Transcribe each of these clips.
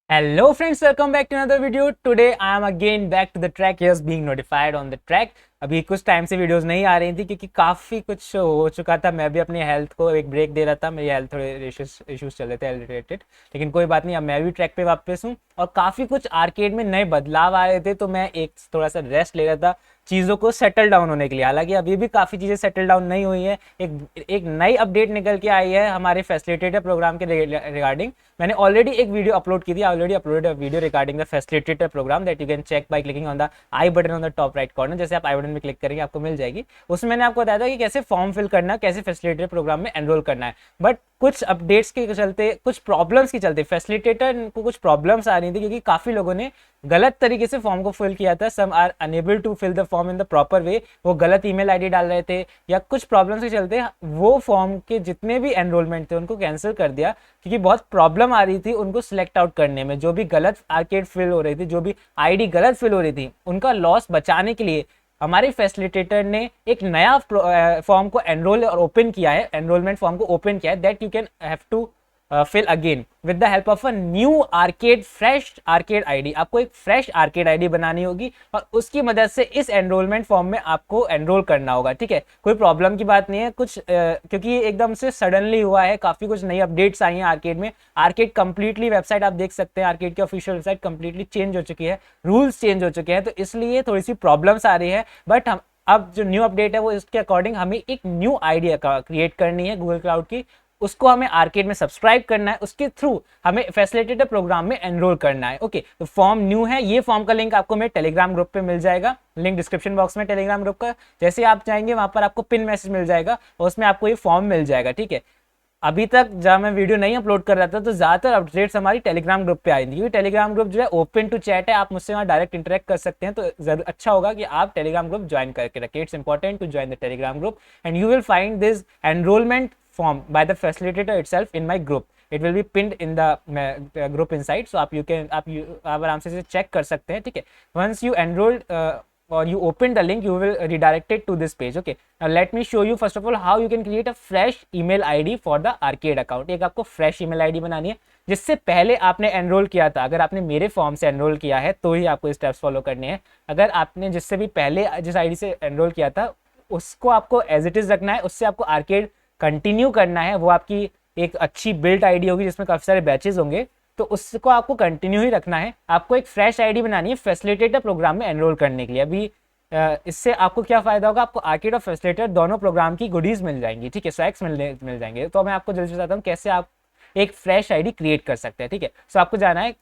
Hello friends, welcome back to another video. Today I am again back to the track. Yes, being notified on the track. अभी कुछ time से videos नहीं आ रही थी क्योंकि काफ़ी कुछ हो चुका था। मैं भी अपनी हेल्थ को एक ब्रेक दे रहा था। मेरी हेल्थ थोड़े इश्यूज चल रहे थे हेल्थ रिलेटेड, लेकिन कोई बात नहीं, अब मैं भी ट्रैक पे वापस हूँ और काफ़ी कुछ आर्केड में नए बदलाव आ रहे थे, तो मैं एक थोड़ा सा रेस्ट ले रहा था चीज़ों को सेटल डाउन होने के लिए। हालांकि अभी भी काफ़ी चीज़ें सेटल डाउन नहीं हुई है। एक नई अपडेट निकल के आई है हमारे फैसिलिटेटर प्रोग्राम के रिगार्डिंग। मैंने ऑलरेडी एक वीडियो अपलोड की थी, already uploaded a video regarding the facilitator program that you can check by clicking on the I button on the top right corner. जैसे आप आई बटन में क्लिक करेंगे आपको मिल जाएगी। उसमें मैंने आपको बताया था कि कैसे फॉर्म फिल करना है, कैसे फैसिलिटेटर प्रोग्राम में एनरोल करना है। बट कुछ अपडेट्स के चलते, कुछ प्रॉब्लम्स के चलते फैसिलिटेटर को कुछ प्रॉब्लम्स आ रही थी क्योंकि काफ़ी लोगों ने गलत तरीके से फॉर्म को फिल किया था। Some are unable to fill the form in the proper way. वो गलत ईमेल आईडी डाल रहे थे या कुछ प्रॉब्लम्स के चलते वो फॉर्म के जितने भी एनरोलमेंट थे उनको कैंसिल कर दिया क्योंकि बहुत प्रॉब्लम आ रही थी उनको सिलेक्ट आउट करने में। जो भी गलत आर्केड फिल हो रही थी, जो भी आईडी गलत फिल हो रही थी, उनका लॉस बचाने के लिए हमारे फैसिलिटेटर ने एक नया फॉर्म को एनरोल और ओपन किया है, एनरोलमेंट फॉर्म को ओपन किया है that you can have to fill again with the help of a new arcade fresh arcade ID. आपको एक फ्रेश आर्केड आईडी बनानी होगी और उसकी मदद से इस एनरोलमेंट फॉर्म में आपको एनरोल करना होगा। ठीक है, कोई प्रॉब्लम की बात नहीं है कुछ, क्योंकि ये एकदम से सडनली हुआ है। काफी कुछ नई अपडेट्स आई हैं आर्केड में। आर्केड कंप्लीटली वेबसाइट आप देख सकते हैं, आर्केड की ऑफिशियल वेबसाइट कंप्लीटली चेंज हो चुकी है, रूल्स चेंज हो चुके हैं, तो इसलिए थोड़ी सी प्रॉब्लम्स आ रही है। बट हम अब जो न्यू अपडेट है वो इसके अकॉर्डिंग हमें एक न्यू आईडी क्रिएट करनी है गूगल क्लाउड की। उसको हमें आर्केड में सब्सक्राइब करना है, उसके थ्रू हमें फैसिलिटेटर प्रोग्राम में एनरोल करना है। ओके, तो फॉर्म न्यू है। ये फॉर्म का लिंक आपको मेरे टेलीग्राम ग्रुप पे मिल जाएगा, लिंक डिस्क्रिप्शन बॉक्स में टेलीग्राम ग्रुप का। जैसे आप जाएंगे वहां पर आपको पिन मैसेज मिल जाएगा और उसमें आपको ये फॉर्म मिल जाएगा। ठीक है, अभी तक जब मैं वीडियो नहीं अपलोड कर रहा था तो ज्यादातर अपडेट्स हमारी टेलीग्राम ग्रुप पे आई थी, क्योंकि टेलीग्राम ग्रुप जो है ओपन टू चैट है, आप मुझसे वहाँ डायरेक्ट इंटरेक्ट कर सकते हैं। तो जरूर अच्छा होगा कि आप टेलीग्राम ग्रुप ज्वाइन करके रखें। It's important to join the Telegram group and you will find this enrolment form by the facilitator itself in my group. It will be pinned in the group inside, so आप आराम से check कर सकते हैं। ठीक है, once you enrolled or you open the link, you will redirect it to this page. Okay, now let me show you first of all how you can create a fresh email ID for the arcade account. एक आपको fresh email ID बनानी है जिससे पहले आपने enrol किया था। अगर आपने मेरे फॉर्म से एनरोल किया है तो ही आपको स्टेप्स फॉलो करने हैं। अगर आपने जिससे भी पहले जिस आईडी से एनरोल किया था उसको आपको एज इट इज रखना है, उससे आपको आर्केड कंटिन्यू करना है। वो आपकी एक अच्छी बिल्ट आईडी होगी जिसमें काफी सारे बैचेस होंगे, तो उसको आपको कंटिन्यू ही रखना है। आपको एक फ्रेश आईडी बनानी है फैसिलिटेटर प्रोग्राम में एनरोल करने के लिए। अभी इससे आपको क्या फायदा होगा, आपको आर्केड और फैसिलिटेटर दोनों प्रोग्राम की गुडीज मिल जाएंगी। ठीक है, स्वैक्स मिल जाएंगे। तो मैं आपको जल्दी बताता हूँ कैसे आप एक फ्रेश आईडी क्रिएट कर सकते हैं। ठीक है, सो आपको जाना है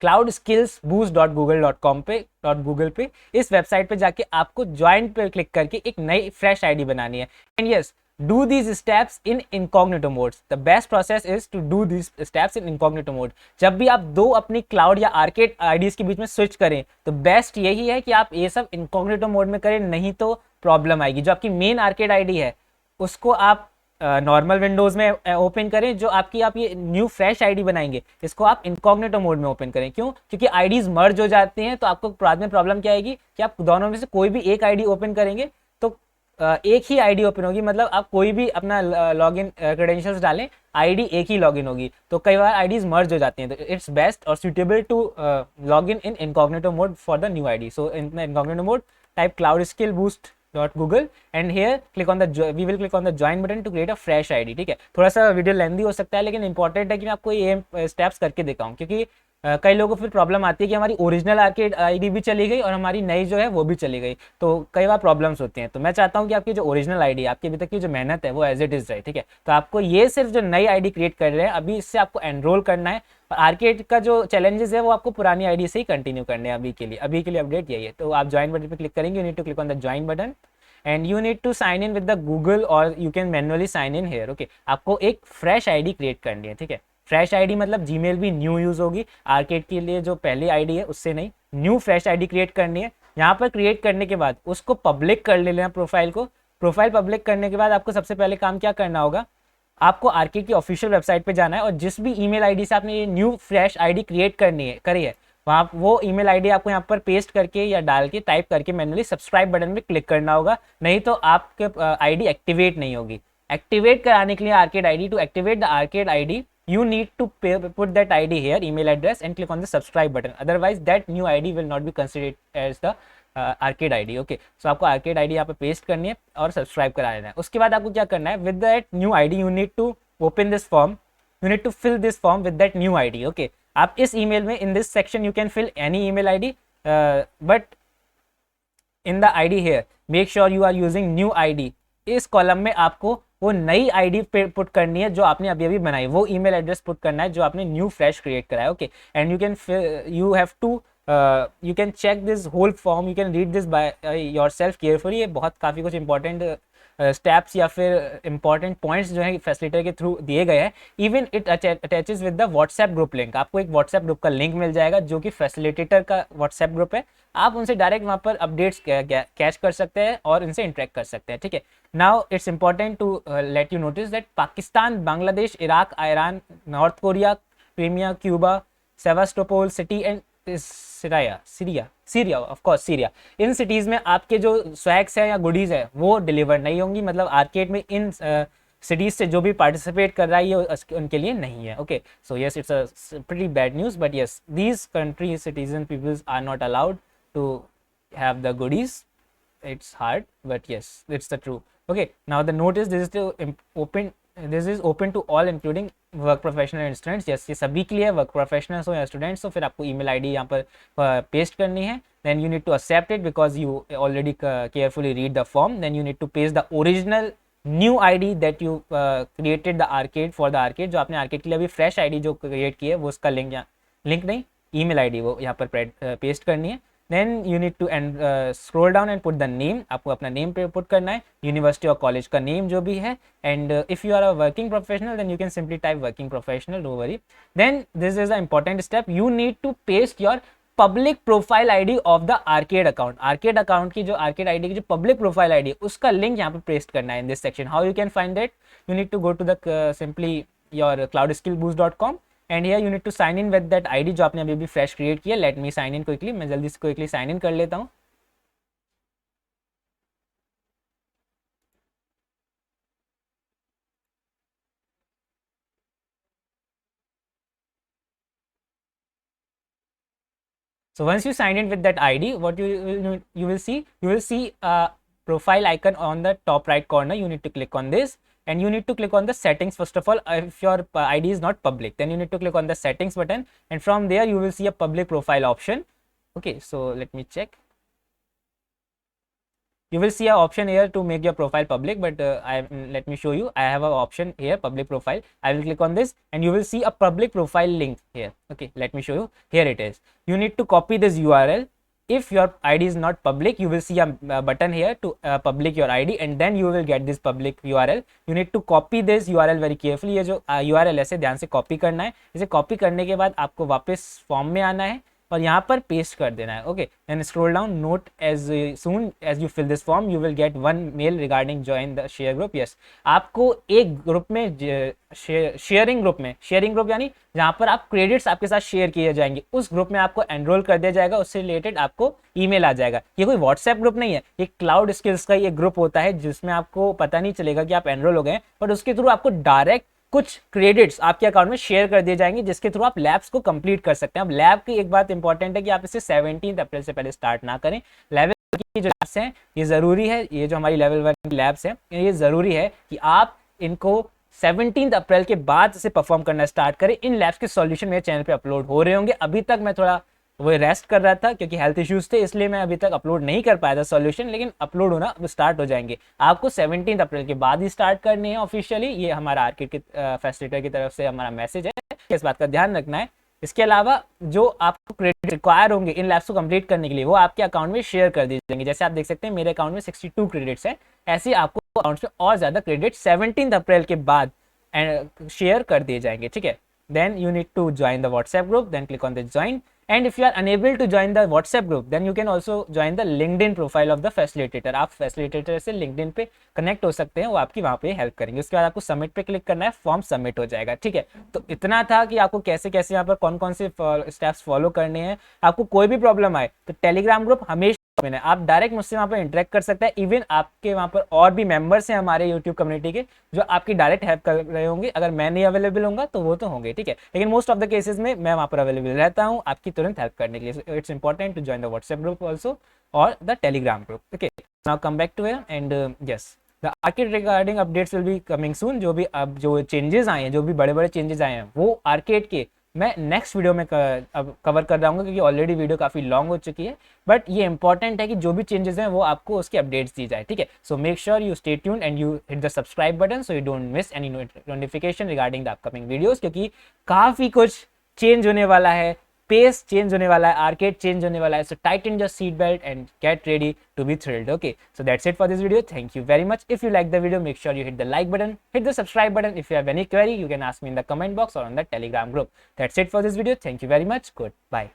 cloudskillsboost.google.com पे .google पे। इस वेबसाइट पे जाके आपको ज्वाइन पे क्लिक करके एक नई फ्रेश आईडी बनानी है। And yes, do these steps in incognito mode. The best process is to do these steps in incognito mode. जब भी आप दो अपनी क्लाउड या आर्केड आईडीज के बीच में स्विच करें तो बेस्ट यही है कि आप ये सब इनकॉग्निटो मोड में करें, नहीं तो प्रॉब्लम आएगी। जो आपकी मेन आर्केड आईडी है उसको आप नॉर्मल विंडोज में ओपन करें। जो आप ये न्यू फ्रेश आईडी बनाएंगे इसको आप इनकॉग्निटो मोड में ओपन करें। क्यों? क्योंकि आईडीज मर्ज हो जाती हैं, तो आपको बाद में प्रॉब्लम क्या आएगी कि आप दोनों में से कोई भी एक आईडी ओपन करेंगे तो एक ही आईडी ओपन होगी। मतलब आप कोई भी अपना लॉगिन क्रेडेंशियल्स डालें, आईडी एक ही लॉगिन होगी। तो कई बार आईडीज मर्ज हो जाती हैं, तो इट्स बेस्ट और suitable to login in incognito mode for the new ID. So in incognito mode type cloudskillboost.google and here we will click on the join button to create a fresh ID. ठीक है, थोड़ा सा video लेंदी हो सकता है लेकिन important है कि मैं आपको ये स्टेप्स करके दिखाऊं, क्योंकि कई लोगों को फिर प्रॉब्लम आती है कि हमारी ओरिजिनल आर्केड आईडी भी चली गई और हमारी नई जो है वो भी चली गई, तो कई बार प्रॉब्लम्स होती हैं। तो मैं चाहता हूं कि आपकी जो ओरिजिनल आईडी, आपकी अभी तक की जो मेहनत है वो एज इट इज रहे। ठीक है, तो आपको ये सिर्फ जो नई आईडी क्रिएट कर रहे हैं अभी, इससे आपको एनरोल करना है। और आर्केड का जो चैलेंजेस है वो आपको पुरानी आईडी से ही कंटिन्यू करने हैं अभी के लिए अपडेट यही है। तो आप ज्वाइन बटन पर क्लिक करेंगे, you need to click on the join button and you need to sign in with the Google और you can manually sign in here. Okay, आपको एक फ्रेश आईडी क्रिएट करनी है। ठीक है, फ्रेश आईडी मतलब जीमेल भी न्यू यूज होगी, आर्केड के लिए जो पहली आईडी है उससे नहीं, न्यू फ्रेश आईडी क्रिएट करनी है। यहाँ पर क्रिएट करने के बाद उसको पब्लिक कर लेना प्रोफाइल को। प्रोफाइल पब्लिक करने के बाद आपको सबसे पहले काम क्या करना होगा, आपको आर्केड की ऑफिशियल वेबसाइट पे जाना है और जिस भी ईमेल आईडी से आपने ये न्यू फ्रेश आईडी क्रिएट करी है वहाँ वो ईमेल आईडी आपको यहाँ पर पेस्ट करके या डाल के टाइप करके मैनुअली सब्सक्राइब बटन पे क्लिक करना होगा, नहीं तो आपके आईडी एक्टिवेट नहीं होगी। एक्टिवेट कराने के लिए arcade ID, to activate the arcade ID you need to put that ID here, email address, and click on the subscribe button. Otherwise that new ID will not be considered as the arcade ID. Okay, so आपको arcade ID यहाँ पे paste करनी है और subscribe करा देना है. उसके बाद आपको क्या करना है, with that new ID you need to open this form, you need to fill this form with that new ID. Okay, आप इस email में in this section you can fill any email ID, but in the ID here make sure you are using new ID. इस column में आपको वो नई ID पे put करनी है जो आपने अभी अभी बनाई, वो ईमेल एड्रेस पुट करना है जो आपने न्यू फ्रेश क्रिएट करा है. Okay, and you have to you can check this whole form, you can read this by yourself carefully. ये बहुत काफ़ी कुछ इंपॉर्टेंट स्टेप्स या फिर इंपॉर्टेंट पॉइंट्स जो है फैसिलिटेटर के थ्रू दिए गए हैं. Even it attaches with the WhatsApp group link. आपको एक व्हाट्सएप ग्रुप का लिंक मिल जाएगा जो कि फैसिलिटेटर का व्हाट्सएप ग्रुप है. आप उनसे डायरेक्ट वहाँ पर अपडेट्स कैच कर सकते हैं और इनसे इंटरेक्ट कर सकते हैं. ठीक है, now it's important to let you notice that Pakistan, Bangladesh, Iraq, Iran, North Korea, Crimea, Cuba, Sevastopol city and Syria of course Syria, in cities में आपके जो स्वैग्स है या गुडीज़ है वो डिलीवर नहीं होंगी. मतलब आर्केड में इन सिटीज़ से जो भी पार्टिसिपेट कर रहा है ये उनके लिए नहीं है. Okay, so yes it's a pretty bad news, but yes these country citizen peoples are not allowed to have the goodies. It's hard, but yes, it's the true. Okay, now the notice this is open to all including work professional and students. yes, ये सभी के लिए work professionals हो या students हो. फिर आपको email ID यहाँ पर पेस्ट करनी है. then you need to accept it because you already carefully read the form. then you need to paste the original new ID that you created the arcade for the arcade. जो आपने arcade के लिए अभी fresh ID जो create की है वो उसका लिंक नहीं ईमेल आईडी वो यहाँ पर पेस्ट करनी है. then you need to scroll down and put the name. आपको अपना नेम पे पुट करना है, यूनिवर्सिटी और कॉलेज का नेम जो भी है. and if you are a working professional then you can simply type working professional, don't worry. then this is an important step, you need to paste your public profile ID of the arcade account. arcade account की जो arcade ID की जो public profile ID उसका link यहाँ पे paste करना है in this section. how you can find that, you need to go to the simply your cloudskillboost.com and here you need to sign in with that ID जो आपने अभी भी fresh create किया. Let me sign in quickly, मैं जल्दी से quickly sign in कर लेता हूँ. So once you sign in with that ID, what you will see a profile icon on the top right corner. You need to click on this and you need to click on the settings. First of all, if your ID is not public, then you need to click on the settings button and from there you will see a public profile option. Okay, so let me check. You will see an option here to make your profile public, but let me show you. I have an option here, public profile. I will click on this and you will see a public profile link here. Okay, let me show you. Here it is. You need to copy this URL. If your ID is not public, you will see a button here to public your ID and then you will get this public URL. You need to copy this URL very carefully. ये जो URL ऐसे ध्यान से copy करना है. इसे copy करने के बाद आपको वापस फॉर्म में आना है और यहाँ पर पेस्ट कर देना है. Okay, and scroll down. Note as soon as you fill this form you will get one mail regarding join the share group. Yes, आपको एक ग्रुप में शेयरिंग ग्रुप यानी जहाँ पर आप क्रेडिट्स आपके साथ शेयर किए जाएंगे, उस ग्रुप में आपको एनरोल कर दिया जाएगा. उससे रिलेटेड आपको ईमेल आ जाएगा. ये कोई व्हाट्सएप ग्रुप नहीं है, ये क्लाउड स्किल्स का ये ग्रुप होता है जिसमें आपको पता नहीं चलेगा कि आप एनरोल हो गए, बट उसके थ्रू आपको डायरेक्ट कुछ क्रेडिट्स आपके अकाउंट में शेयर कर दिए जाएंगे जिसके थ्रू आप लैब्स को कंप्लीट कर सकते हैं. अब लैब की एक बात इंपॉर्टेंट है कि आप इसे 17 अप्रैल से पहले स्टार्ट ना करें. लेवल की जो लैब्स हैं ये ज़रूरी है, ये जो हमारी लेवल 1 की लैब्स हैं ये ज़रूरी है कि आप इनको 17 अप्रैल के बाद से परफॉर्म करना स्टार्ट करें. इन लैब्स के सॉल्यूशन मेरे चैनल पे अपलोड हो रहे होंगे. अभी तक मैं थोड़ा वो रेस्ट कर रहा था क्योंकि हेल्थ इश्यूज थे, इसलिए मैं अभी तक अपलोड नहीं कर पाया था सॉल्यूशन, लेकिन अपलोड होना स्टार्ट हो जाएंगे. आपको 17 अप्रैल के बाद ही स्टार्ट करने हैं ऑफिशियली. ये हमारा आर्किड के फैसिलिटेटर की तरफ से हमारा मैसेज है, इस बात का ध्यान रखना है. इसके अलावा जो आपको क्रेडिट रिक्वायर होंगे इन लैब्स को कंप्लीट करने के लिए वो आपके अकाउंट में शेयर कर दिए जाएंगे. जैसे आप देख सकते हैं मेरे अकाउंट में 62 क्रेडिट्स हैं. ऐसे आपको अकाउंट में और ज़्यादा क्रेडिट 17 अप्रैल के बाद शेयर कर दिए जाएंगे. ठीक है, then you need to join the WhatsApp group, then click on the join. And if you are unable to join the WhatsApp group, then you can also join the LinkedIn profile of the facilitator. आप facilitator से LinkedIn पे connect हो सकते हैं, वो आपकी वहाँ पे हेल्प करेंगे. उसके बाद आपको सबमिट पे क्लिक करना है, फॉर्म सबमिट हो जाएगा. ठीक है, तो इतना था कि आपको कैसे कैसे यहाँ पर कौन कौन से स्टेप्स फॉलो करने हैं. आपको कोई भी प्रॉब्लम आए तो टेलीग्राम ग्रुप हमेशा मैंने आप डायरेक्ट मुझसे वहाँ पर इंटरेक्ट कर सकते हैं। इवन आपके वहाँ पर और भी मेंबर्स हैं हमारे यूट्यूब कम्युनिटी के जो आपकी डायरेक्ट हेल्प कर रहे होंगे। अगर मैं नहीं अवेलेबल होऊंगा तो वो तो होंगे, ठीक है, लेकिन मोस्ट ऑफ द केसेस में मैं वहाँ पर अवेलेबल रहता हूँ आपकी तुरंत हेल्प करने के लिए। It's important to join the WhatsApp group also और the Telegram group. Okay, now come back to here and yes, the arcade regarding updates will be coming soon. जो भी अब जो चेंजेस आए हैं, जो भी बड़े बड़े चेंजेस आए हैं, वो आर्केड के मैं नेक्स्ट वीडियो में अब कवर कर रहा क्योंकि ऑलरेडी वीडियो काफ़ी लॉन्ग हो चुकी है। बट ये इंपॉर्टेंट है कि जो भी चेंजेस हैं वो आपको उसकी अपडेट्स दी जाए, ठीक है। So make sure you stay tuned and you hit the subscribe button so you don't miss any notification regarding the upcoming videos, क्योंकि काफ़ी कुछ चेंज होने वाला है, पेस चेंज होने वाला है, आर्केड चेंज होने वाला है। So tighten your seat belt and get ready to be thrilled. Okay, so that's it for this video. Thank you very much. If you like the video, make sure you hit the like button, hit the subscribe button. If you have any query, you can ask me in the comment box or on the Telegram group. That's it for this video. Thank you very much. Goodbye.